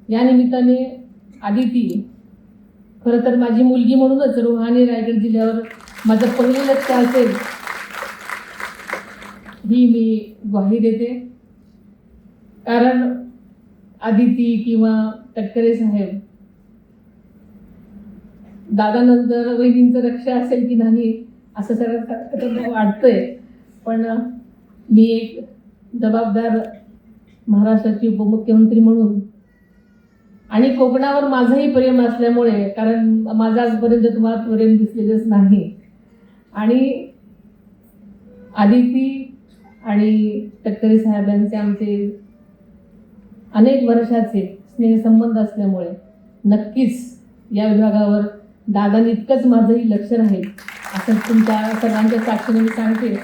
या निमित्ताने आदिती खरं तर माझी मुलगी म्हणूनच रोहाणी रायगड जिल्ह्यावर माझं पहिलं लक्ष असेल ही मी ग्वाही देते. कारण आदिती किंवा तटकरे साहेब दादानंतर वहिनींचं लक्ष असेल की नाही असं सगळं वाटतंय. पण मी एक जबाबदार महाराष्ट्राची उपमुख्यमंत्री म्हणून आणि कोकणावर माझंही प्रेम असल्यामुळे, कारण माझं आजपर्यंत तुम्हाला प्रेम दिसलेलंच नाही, आणि आदिती आणि तटकरे साहेबांचे आमचे अनेक वर्षाचे स्नेहसंबंध असल्यामुळे नक्कीच या विभागावर दादांनी इतकंच माझंही लक्ष राहील असं तुमच्या सर्वांच्या साक्षीने मी सांगते.